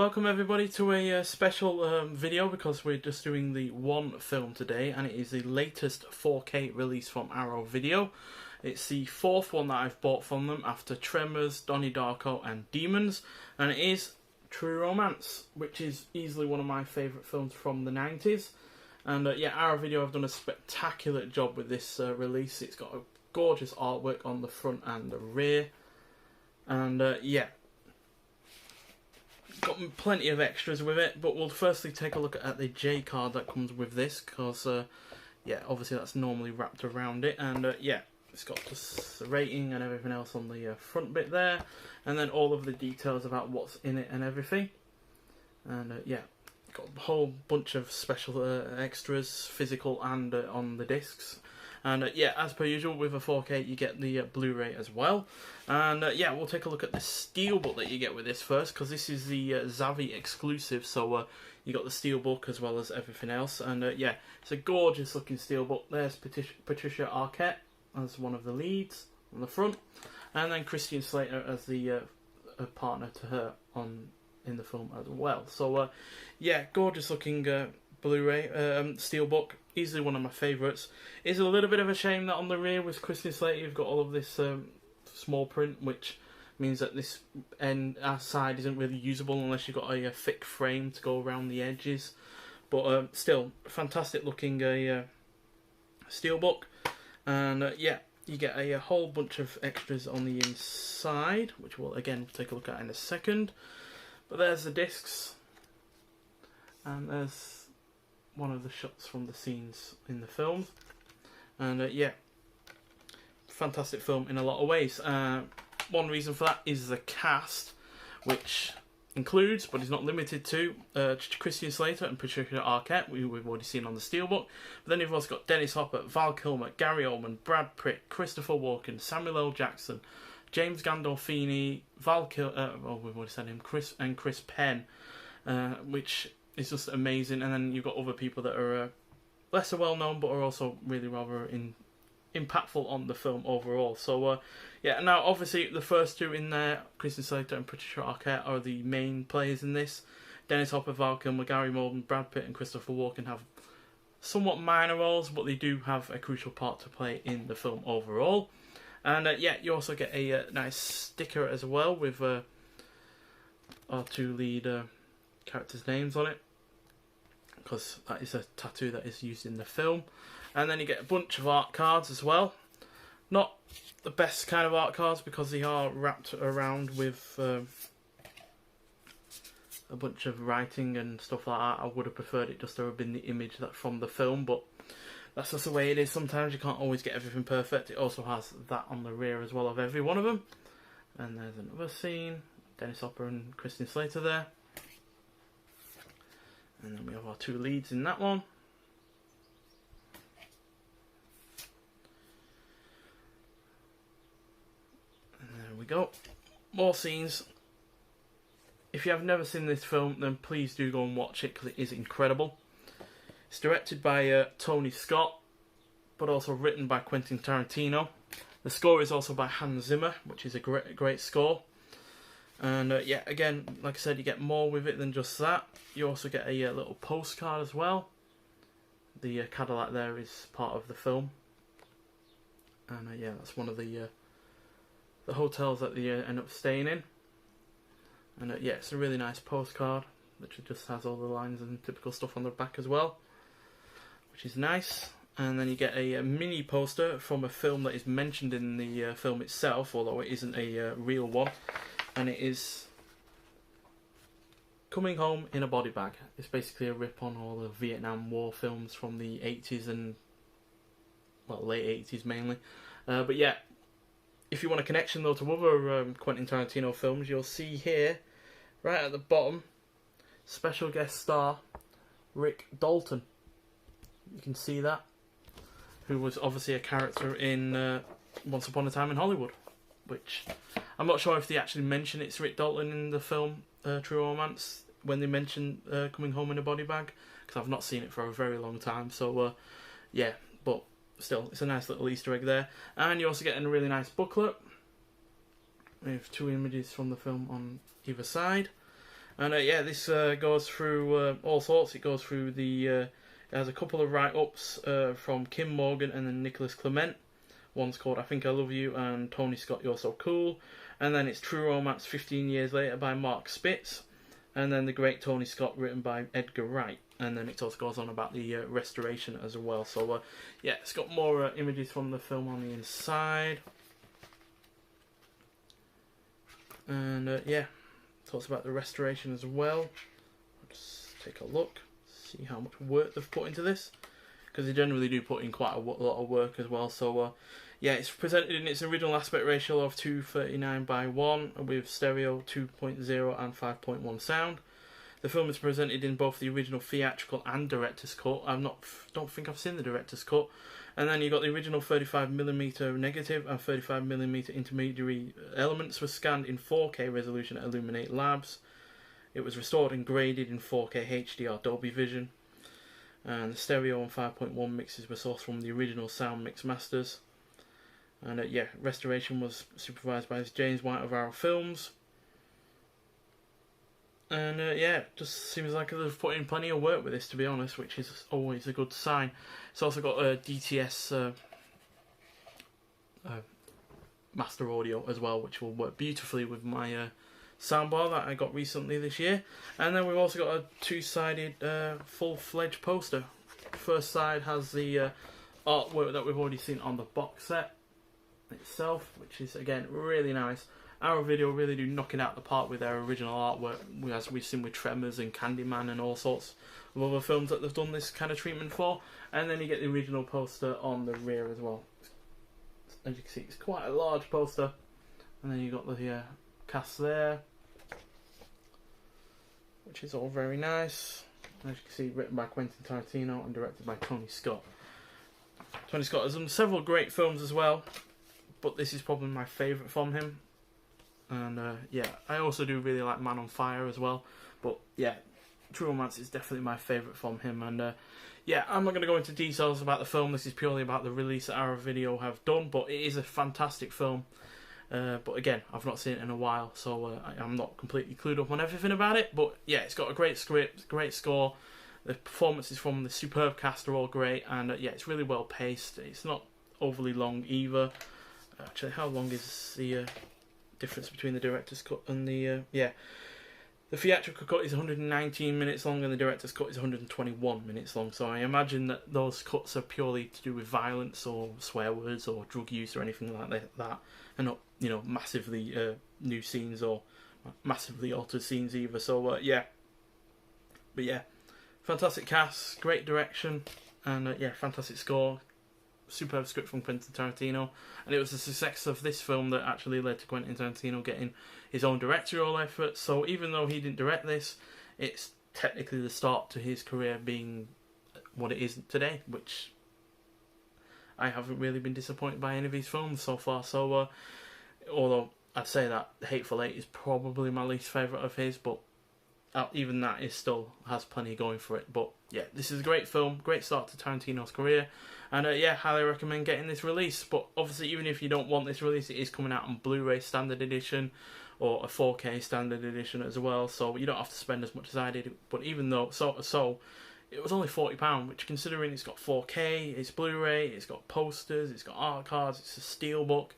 Welcome everybody to a special video because we're just doing the one film today, and it is the latest 4K release from Arrow Video. It's the fourth one that I've bought from them after Tremors, Donnie Darko and Demons, and it is True Romance, which is easily one of my favourite films from the 90s. And yeah, Arrow Video have done a spectacular job with this release. It's got a gorgeous artwork on the front and the rear, and yeah, got plenty of extras with it, but we'll firstly take a look at the J card that comes with this, because yeah, obviously that's normally wrapped around it, and yeah, it's got the rating and everything else on the front bit there, and then all of the details about what's in it and everything. And yeah, got a whole bunch of special extras, physical and on the discs. And yeah, as per usual with a 4K you get the Blu-ray as well. And yeah, we'll take a look at the steelbook that you get with this first, because this is the Zavvi exclusive, so you got the steelbook as well as everything else. And yeah, it's a gorgeous looking steelbook. There's Patricia Arquette as one of the leads on the front, and then Christian Slater as the partner to her in the film as well. So yeah, gorgeous looking Blu-ray steelbook. Easily one of my favourites. It's a little bit of a shame that on the rear with Christian Slater you've got all of this small print, which means that this side isn't really usable unless you've got a thick frame to go around the edges. But still, fantastic looking steelbook. And yeah, you get a whole bunch of extras on the inside, which we'll again take a look at in a second. But there's the discs, and there's one of the shots from the scenes in the film. And yeah, fantastic film in a lot of ways. One reason for that is the cast, which includes, but is not limited to, Christian Slater and Patricia Arquette, we've already seen on the steelbook. But then you've also got Dennis Hopper, Val Kilmer, Gary Oldman, Brad Pitt, Christopher Walken, Samuel L. Jackson, James Gandolfini, well, we've already said him, Chris Penn, which is just amazing. And then you've got other people that are lesser well known, but are also really rather impactful on the film overall. So yeah, now obviously the first two in there, Christian Slater and Patricia Arquette, are the main players in this. Dennis Hopper, Val Kilmer, Gary Oldman, Brad Pitt and Christopher Walken have somewhat minor roles, but they do have a crucial part to play in the film overall. And yeah, you also get a nice sticker as well with our two lead characters' names on it, because that is a tattoo that is used in the film. And then you get a bunch of art cards as well. Not the best kind of art cards, because they are wrapped around with a bunch of writing and stuff like that. I would have preferred it just to have been the image that from the film, but that's just the way it is. Sometimes you can't always get everything perfect. It also has that on the rear as well of every one of them. And there's another scene, Dennis Hopper and Christian Slater there. And then we have our two leads in that one. And there we go. More scenes. If you have never seen this film, then please do go and watch it, because it is incredible. It's directed by Tony Scott, but also written by Quentin Tarantino. The score is also by Hans Zimmer, which is a great score. And yeah, again, like I said, you get more with it than just that. You also get a little postcard as well. The Cadillac there is part of the film. And yeah, that's one of the hotels that they end up staying in. And yeah, it's a really nice postcard, which just has all the lines and typical stuff on the back as well, which is nice. And then you get a mini poster from a film that is mentioned in the film itself, although it isn't a real one. And it is Coming Home in a Body Bag. It's basically a rip on all the Vietnam War films from the 80s and, well, late 80s mainly. But yeah, if you want a connection though to other Quentin Tarantino films, you'll see here, right at the bottom, special guest star Rick Dalton. You can see that, who was obviously a character in Once Upon a Time in Hollywood, which I'm not sure if they actually mention it's Rick Dalton in the film True Romance when they mention Coming Home in a Body Bag, because I've not seen it for a very long time. So yeah, but still, it's a nice little Easter egg there. And you also get a really nice booklet with two images from the film on either side. And yeah, this goes through all sorts. It goes through the. It has a couple of write-ups from Kim Morgan and then Nicholas Clement. One's called I Think I Love You and Tony Scott You're So Cool. And then it's True Romance 15 Years Later by Mark Spitz. And then The Great Tony Scott written by Edgar Wright. And then it also goes on about the restoration as well. So yeah, it's got more images from the film on the inside. And yeah, talks about the restoration as well. Let's take a look, see how much work they've put into this, because they generally do put in quite a lot of work as well. So yeah, it's presented in its original aspect ratio of 2:39:1 with stereo 2.0 and 5.1 sound. The film is presented in both the original theatrical and director's cut. Don't think I've seen the director's cut. And then you got the original 35mm negative and 35mm intermediary elements were scanned in 4K resolution at Illuminate Labs. It was restored and graded in 4K HD or Dolby Vision. And the stereo and 5.1 mixes were sourced from the original sound mix masters. And yeah, restoration was supervised by James White of Arrow Films. And yeah, it just seems like they've put in plenty of work with this, to be honest, which is always a good sign. It's also got a DTS master audio as well, which will work beautifully with my soundbar that I got recently this year. And then we've also got a two-sided full-fledged poster. First side has the artwork that we've already seen on the box set itself, which is again really nice. Arrow Video really do knock it out the park with their original artwork, as we've seen with Tremors and Candyman and all sorts of other films that they've done this kind of treatment for. And then you get the original poster on the rear as well. As you can see, it's quite a large poster. And then you got the cast there, which is all very nice. As you can see, written by Quentin Tarantino and directed by Tony Scott. Tony Scott has done several great films as well, but this is probably my favourite from him. And yeah, I also do really like Man on Fire as well. But yeah, True Romance is definitely my favourite from him. And yeah, I'm not going to go into details about the film. This is purely about the release that Arrow Video have done. But it is a fantastic film. But again, I've not seen it in a while, so I'm not completely clued up on everything about it. But yeah, it's got a great script, great score. The performances from the superb cast are all great. And yeah, it's really well paced. It's not overly long either. Actually, how long is the difference between the director's cut and the the theatrical cut is 119 minutes long and the director's cut is 121 minutes long, so I imagine that those cuts are purely to do with violence or swear words or drug use or anything like that, and not, you know, massively new scenes or massively altered scenes either. So yeah, but yeah, fantastic cast, great direction, and yeah, fantastic score. Superb script from Quentin Tarantino, and it was the success of this film that actually led to Quentin Tarantino getting his own directorial effort. So even though he didn't direct this, it's technically the start to his career being what it is today, which I haven't really been disappointed by any of his films so far. So although I'd say that Hateful Eight is probably my least favourite of his, but even that is still has plenty going for it. But yeah, this is a great film, great start to Tarantino's career, and yeah, highly recommend getting this release. But obviously, even if you don't want this release, it is coming out on Blu-ray standard edition or a 4K standard edition as well, so you don't have to spend as much as I did. But even though so it was only £40, which, considering it's got 4K, it's Blu-ray, it's got posters, it's got art cards, it's a steelbook,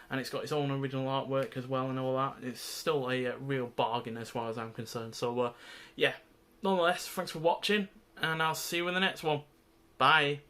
and it's got its own original artwork as well and all that, it's still a real bargain as far as I'm concerned. So yeah, nonetheless, thanks for watching, and I'll see you in the next one. Bye.